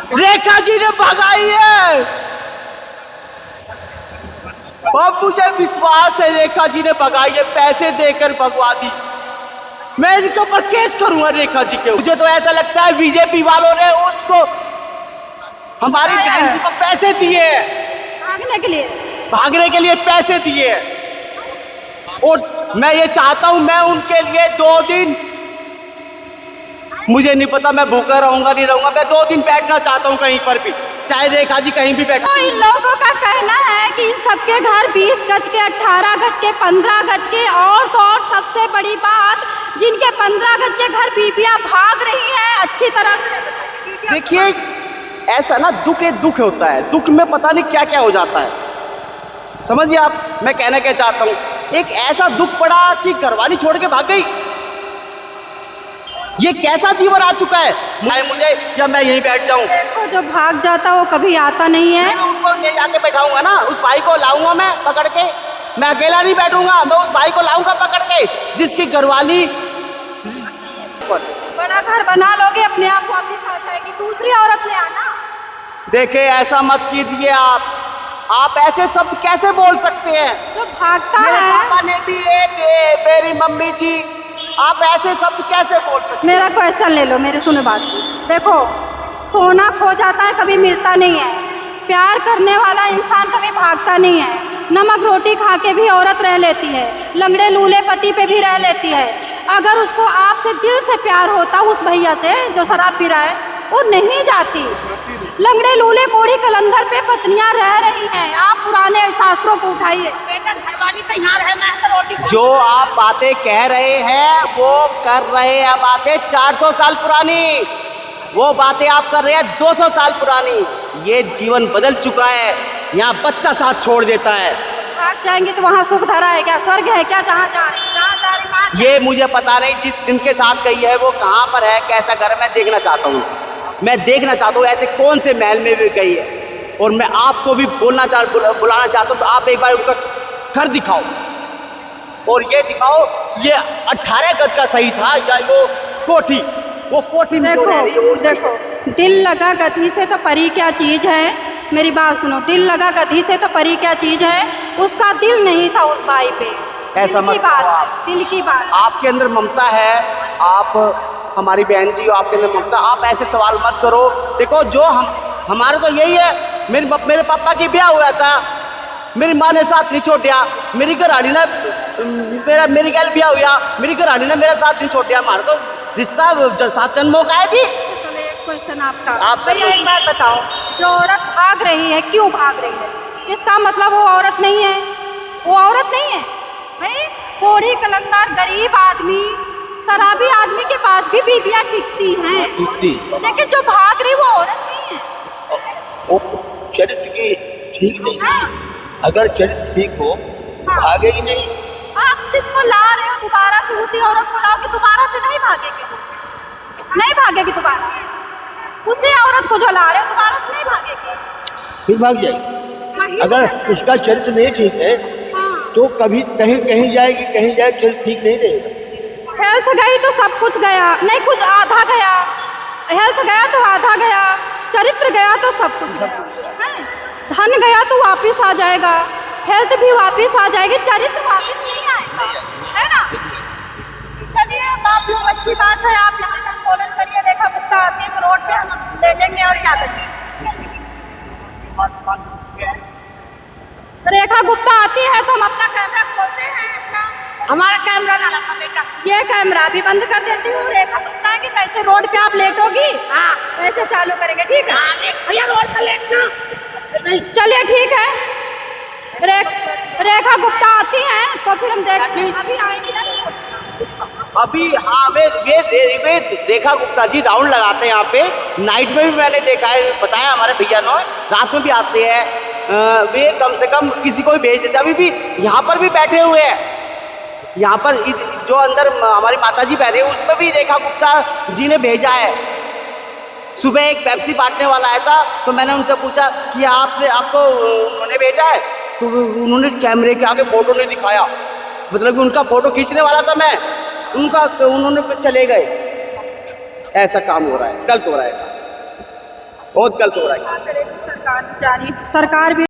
रेखा जी ने भगाई है और मुझे विश्वास है रेखा जी ने भगाई है, पैसे देकर भगवा दी। मैं इनके ऊपर केस करूंगा रेखा जी के। मुझे तो ऐसा लगता है बीजेपी वालों ने उसको हमारी बहन जी को पैसे दिए भागने के लिए पैसे दिए। और मैं ये चाहता हूं मैं उनके लिए 2 दिन, मुझे नहीं पता मैं भूखा रहूंगा नहीं रहूंगा, मैं 2 दिन बैठना चाहता हूं कहीं पर भी, चाहे रेखा जी कहीं भी बैठा। तो इन लोगों का कहना है कि इन सबके घर 20 गज के, 18 गज के, 15 गज के, और तो और सबसे बड़ी बात, जिनके 15 गज के घर बीबियां भाग रही हैं अच्छी तरह से। देखिए ऐसा ना दुख होता है, दुख में पता नहीं क्या क्या हो जाता है, समझिए आप मैं कहना क्या चाहता हूँ। एक ऐसा दुख पड़ा कि घरवाली छोड़ के भाग गई, ये कैसा जीवन आ चुका है। मुझे या मैं यहीं बैठ जाऊं। देखो जो भाग जाता वो कभी आता नहीं है। मैं उनको ले जाके बैठाऊंगा ना, उस भाई को लाऊंगा मैं पकड़ के, मैं अकेला नहीं बैठूंगा, मैं उस भाई को लाऊंगा पकड़ के जिसकी घरवाली। बड़ा घर बना लोगे अपने आप वापिस आ जाएगी, दूसरी औरत ले आना। देखे ऐसा मत कीजिए आप ऐसे शब्द कैसे बोल सकते हैं। जो भागता मेरे है, पापा ने भी मेरी मम्मी जी, आप ऐसे शब्द कैसे बोल सकते हैं। मेरा क्वेश्चन ले लो, मेरे सुनो बात। देखो सोना खो जाता है कभी मिलता नहीं है, प्यार करने वाला इंसान कभी भागता नहीं है। नमक रोटी खा के भी औरत रह लेती है, लंगड़े लूले पति पे भी रह लेती है। अगर उसको आपसे दिल से प्यार होता, उस भैया से जो शराब पी रहा है, वो नहीं जाती। लंगड़े लूले कोढ़ी कलंदर पे पत्नियां रह रही हैं। आप पुराने शास्त्रों को उठाइए। बेटा घरवाली तैयार है, मैं तो रोटी जो आप बातें कह रहे हैं वो कर रहे हैं बातें 400 साल पुरानी, वो बातें आप कर रहे हैं 200 साल पुरानी। ये जीवन बदल चुका है, यहाँ बच्चा साथ छोड़ देता है। भाग जाएंगे तो वहाँ सुख धरा है क्या, स्वर्ग है क्या, जहाँ जा रही ये मुझे पता नहीं, जिनके साथ गई है वो कहाँ पर है, कैसा घर है, मैं देखना चाहता हूँ। मैं देखना चाहता हूँ ऐसे कौन से महल में भी गई है। और मैं आपको भी बुलाना चाहता हूँ, आप एक बार उनका घर दिखाओ और ये दिखाओ ये 18 गज का सही था या वो कोठी में क्यों रह रही है। देखो दिल लगा गधी से तो परी क्या चीज़ है, मेरी बात सुनो। दिल लगा गधी से तो परी क्या चीज़ है, उसका दिल नहीं था उस भाई पे। ऐसा दिल की बात है, दिल की बात। आपके अंदर ममता है, आप हमारी बहन जी आपके अंदर ममता, आप ऐसे सवाल मत करो। देखो जो हमारे तो यही है, मेरे पापा की ब्याह हुआ था, मेरी माँ ने साथ नहीं छोड़ा, मेरी घरवाली ने मेरी गैल ब्याह हुआ, मेरी घरवाली ने मेरा साथ नहीं छोड़ा। हमारा तो रिश्ता 7 जन्मों का है जी। चलो एक क्वेश्चन आपका, आप भैया एक बात बताओ, जो औरत भाग रही है क्यों भाग रही है? इसका मतलब वो औरत नहीं है, वो औरत नहीं है भाई। कोढ़ी कलंदर गरीब आदमी, शराबी आदमी के पास भी बीबियां टिकती हैं, लेकिन जो भाग रही वो औरत नहीं है। वो चरित्र की ठीक नहीं है। हाँ। अगर चरित्र ठीक हो हाँ। भागेगी नहीं। आप जिसको ला रहे हो दोबारा से उसी औरत को लाओ कि दोबारा से नहीं भागेगी, नहीं भागेगी दोबारा। उसी औरत को जो ला रहे हो दोबारा से नहीं भागेगी, फिर भाग जाएगी। अगर उसका चरित्र नहीं ठीक है हाँ। तो कभी कहीं जाएगी, कहीं जाएगी, चरित्र ठीक नहीं रहेगा। हेल्थ गई तो सब कुछ गया, नहीं कुछ आधा गया। हेल्थ गया तो आधा गया, चरित्र गया तो सब कुछ गया। धन गया तो वापिस आ जाएगा, हेल्थ भी वापिस आ जाएगी, चरित्र वापिस नहीं आएगा, है ना। चलिए आप लोग, अच्छी बात है, आप यहाँ तक कॉलन करिए। रेखा गुप्ता आती है तो रोड पे हम ले लेंगे और क्या करेंगे। रेखा गुप्ता आती है तो हम अपना कैमरा खोलते हैं, हमारा कैमरा डाला था बेटा। ये कैमरा भी बंद कर देती हूँ। रेखा गुप्ता है कि कैसे रोड पे आप लेटोगी, हाँ वैसे चालू करेंगे, ठीक है। भैया रोड पर लेटना नहीं। चलिए ठीक है, रेखा गुप्ता आती हैं तो फिर हम देखते हैं। अभी आएंगी ना अभी हाँ वे रेखा गुप्ता जी राउंड लगाते हैं यहाँ पे, नाइट में भी मैंने देखा है, बताया हमारे भैया ने, रात में भी आते हैं। वे कम से कम किसी को भी भेज देते, अभी भी यहाँ पर भी बैठे हुए हैं। यहाँ पर जो अंदर हमारी माताजी बैठे हैं उसमें भी रेखा गुप्ता जी ने भेजा है। सुबह एक पेप्सी बांटने वाला आया था तो मैंने उनसे पूछा कि आपको उन्होंने भेजा है, तो उन्होंने कैमरे के आगे फोटो नहीं दिखाया, मतलब कि उनका फोटो खींचने वाला था मैं, उन्होंने चले गए। ऐसा काम हो रहा है, गलत हो रहा है। बहुत गलत हो रहा है। क्या करेगी सरकार बेचारी, सरकार भी